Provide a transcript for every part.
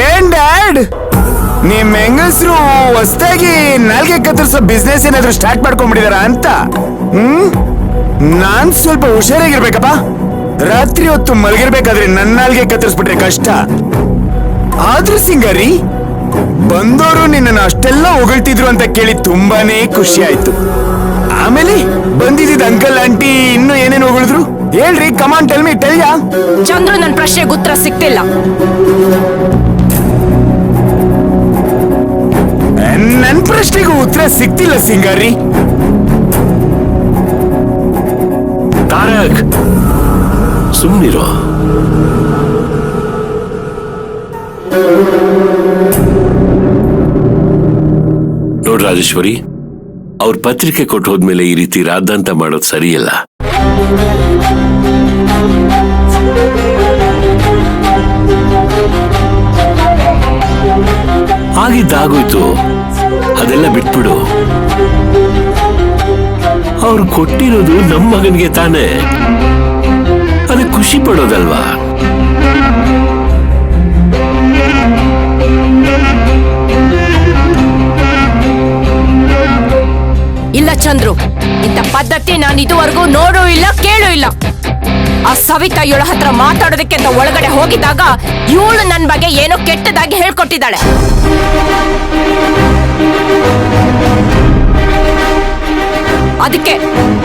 ಏನ್ ಡ್ಯಾಡ್ ನಿಮ್ ಹೆಂಗಸ್ರು ಹೊಸದಾಗಿ ನಾಲ್ಗೆ ಕತ್ತರಿಸೋ ಬಿಸ್ನೆಸ್ ಏನಾದ್ರು ಸ್ಟಾರ್ಟ್ ಮಾಡ್ಕೊಂಡ್ಬಿಟ್ಟಿದಾರ ಅಂತ ನಾನ್ ಸ್ವಲ್ಪ ಹುಷಾರಾಗಿರ್ಬೇಕಪ್ಪ. ರಾತ್ರಿ ಹೊತ್ತು ಮಲಗಿರ್ಬೇಕಾದ್ರೆ ನನ್ನ ನಾಲ್ಗೆ ಕತ್ತರಿಸ್ಬಿಟ್ರೆ ಕಷ್ಟ. ಆದ್ರೂ ಸಿಂಗಾರಿ ಬಂದವರು ನಿನ್ನನ್ನು ಅಷ್ಟೆಲ್ಲ ಹೊಗಳ್ತಿದ್ರು ಅಂತ ಕೇಳಿ ತುಂಬಾನೇ ಖುಷಿ ಆಯ್ತು. ಆಮೇಲೆ ಬಂದಿದ್ದ ಅಂಕಲ್ ಆಂಟಿ ಇನ್ನು ಏನೇನು ಹೊಗಳಿದ್ರು ಹೇಳ್ರಿ. ಕಮಾನ್ ಟೆಲ್ ಮಿ ಟೆಲ್ ಯಾ. ಚಂದ್ರು ನನ್ನ ಪ್ರಶ್ನೆಗೆ ಉತ್ತರ ಸಿಕ್ತಿಲ್ಲ. ನನ್ ಪ್ರಶ್ನೆಗೂ ಉತ್ತರ ಸಿಕ್ತಿಲ್ಲ ಸಿಂಗಾರಿ. ತಾರಕ್ ಸುಮ್ನಿರೋ. ನೋಡ್ ರಾಜೇಶ್ವರಿ, ಅವ್ರ ಪತ್ರಿಕೆ ಕೊಟ್ಟು ಹೋದ್ಮೇಲೆ ಈ ರೀತಿ ರಾದ್ದಾಂತ ಮಾಡೋದು ಸರಿಯಲ್ಲ. ಆಗಿದ್ದಾಗೋಯ್ತು, ಅದೆಲ್ಲ ಬಿಟ್ಬಿಡು. ಅವ್ರು ಕೊಟ್ಟಿರೋದು ನಮ್ಮ ಮಗನ್ಗೆ ತಾನೆ, ಅದಕ್ಕೆ ಖುಷಿ ಪಡೋದಲ್ವಾ? ಇಲ್ಲ ಚಂದ್ರು, ಇಂಥ ಪದ್ಧತಿ ನಾನು ಇದುವರೆಗೂ ನೋಡೂ ಇಲ್ಲ ಕೇಳೂ ಇಲ್ಲ. ಆ ಸವಿತಾ ಇವಳ ಹತ್ರ ಮಾತಾಡೋದಕ್ಕೆ ಅಂತ ಒಳಗಡೆ ಹೋಗಿದ್ದಾಗ ಇವಳು ನನ್ನ ಬಗ್ಗೆ ಏನೋ ಕೆಟ್ಟದಾಗಿ ಹೇಳ್ಕೊಟ್ಟಿದ್ದಾಳೆ. ಅದಕ್ಕೆ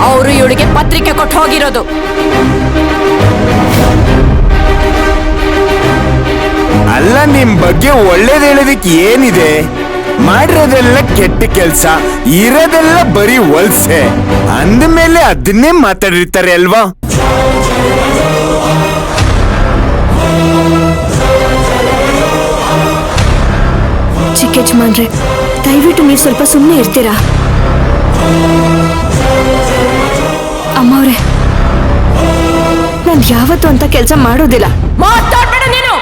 ಅವರು ಇವಳಿಗೆ ಪತ್ರಿಕೆ ಕೊಟ್ಟು ಹೋಗಿರೋದು. ಅಲ್ಲ, ನಿಮ್ ಬಗ್ಗೆ ಒಳ್ಳೇದ್ ಹೇಳೋದಿಕ್ ಏನಿದೆ? ಮಾಡಿರೋದೆಲ್ಲ ಕೆಟ್ಟ ಕೆಲ್ಸ, ಇರೋದೆಲ್ಲ ಬರೀ ವಲ್ಸೆ ಅಂದ್ಮೇಲೆ ಅದನ್ನೇ ಮಾತಾಡಿರ್ತಾರೆ ಅಲ್ವಾ? ಚಿಕ್ಕ ಯಜಮಾನ್ರೆ, ದಯವಿಟ್ಟು ನೀವು ಸ್ವಲ್ಪ ಸುಮ್ಮನೆ ಇರ್ತೀರಾ? ಅಮ್ಮವ್ರೆ, ನಾನು ಯಾವತ್ತೂ ಅಂತ ಕೆಲಸ ಮಾಡೋದಿಲ್ಲ. ಮಾತಾಡ್ಬೇಡ ನೀನು.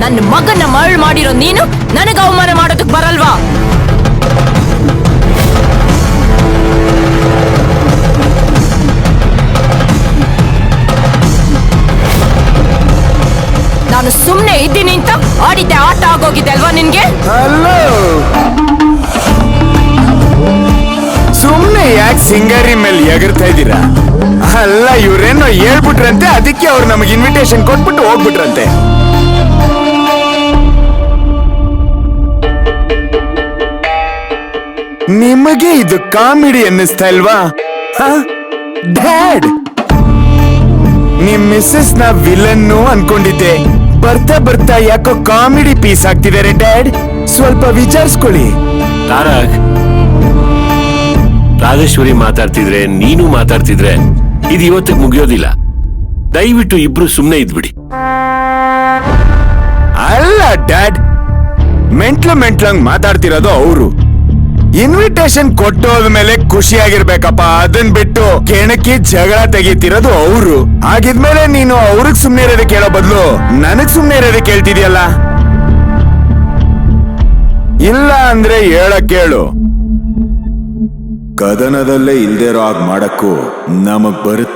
ನನ್ನ ಮಗನ ಮರಳು ಮಾಡಿರೋ ನೀನು ನನಗೆ ಅವಮಾನ ಮಾಡೋದಕ್ಕೆ ಬರಲ್ವಾ? ನಾನು ಸುಮ್ಮನೆ ಇದ್ದೀನಿ ಅಂತ ಆಡಿದ್ದೆ ಆಟ ಆಗೋಗಿದೆ ಅಲ್ವಾ ನಿನ್ಗೆ? ಹಲೋ, ಸುಮ್ನೆ ಯಾಕೆ ಸಿಂಗಾರಿ ಮೇಲೆ ಎಗರ್ತಾ ಇದ್ದೀರಾ? ಅಲ್ಲ, ಇವ್ರೇನೋ ಹೇಳ್ಬಿಟ್ರಂತೆ, ಅದಕ್ಕೆ ಅವ್ರು ನಮಗೆ ಇನ್ವಿಟೇಷನ್ ಕೊಟ್ಬಿಟ್ಟು ಹೋಗ್ಬಿಟ್ರಂತೆ. ನಿಮಗೆ ಇದು ಕಾಮಿಡಿ ಅನ್ನಿಸ್ತಾ ಇಲ್ವಾ ಡ್ಯಾಡ್? ನಿಮ್ ಮಿಸ್ಸಸ್ ನ ವಿಲನ್ನು ಅನ್ಕೊಂಡಿದ್ದೆ, ಬರ್ತಾ ಬರ್ತಾ ಯಾಕೋ ಕಾಮಿಡಿ ಪೀಸ್ ಆಗ್ತಿದ್ದಾರೆ ಡ್ಯಾಡ್. ಸ್ವಲ್ಪ ವಿಚಾರಿಸ್ಕೊಳ್ಳಿ. ತಾರಕ್, ರಾಜೇಶ್ವರಿ ಮಾತಾಡ್ತಿದ್ರೆ ನೀನು ಮಾತಾಡ್ತಿದ್ರೆ ಇದು ಇವತ್ತಿಗೆ ಮುಗಿಯೋದಿಲ್ಲ. ದಯವಿಟ್ಟು ಇಬ್ರು ಸುಮ್ನೆ ಇದ್ಬಿಡಿ. ಅಲ್ಲ ಡ್ಯಾಡ್, ಮೆಂಟ್ಲಂಗ್ ಮಾತಾಡ್ತಿರೋದು ಅವರು. ಇನ್ವಿಟೇಷನ್ ಕೊಟ್ಟೋದ್ಮೇಲೆ ಖುಷಿಯಾಗಿರ್ಬೇಕಪ್ಪ, ಅದನ್ ಬಿಟ್ಟು ಕೆಣಕಿ ಜಗಳ ತೆಗಿತಿರೋದು ಅವರು. ಹಾಗಿದ್ಮೇಲೆ ನೀನು ಅವ್ರಿಗೆ ಸುಮ್ನೆ ಇರೋದಕ್ಕೆ ಕೇಳೋ ಬದಲು ನನಗ್ ಸುಮ್ನೆ ಇರೋದಕ್ಕೆ ಕೇಳ್ತಿದ್ಯಲ್ಲ. ಇಲ್ಲ ಅಂದ್ರೆ ಹೇಳಕ್ ಕೇಳು. ಕದನದಲ್ಲೇ ಇಲ್ದೇ ಇರೋ ಹಾಗೆ ಮಾಡಕ್ಕೂ ನಮಗ್ ಬರುತ್ತೆ.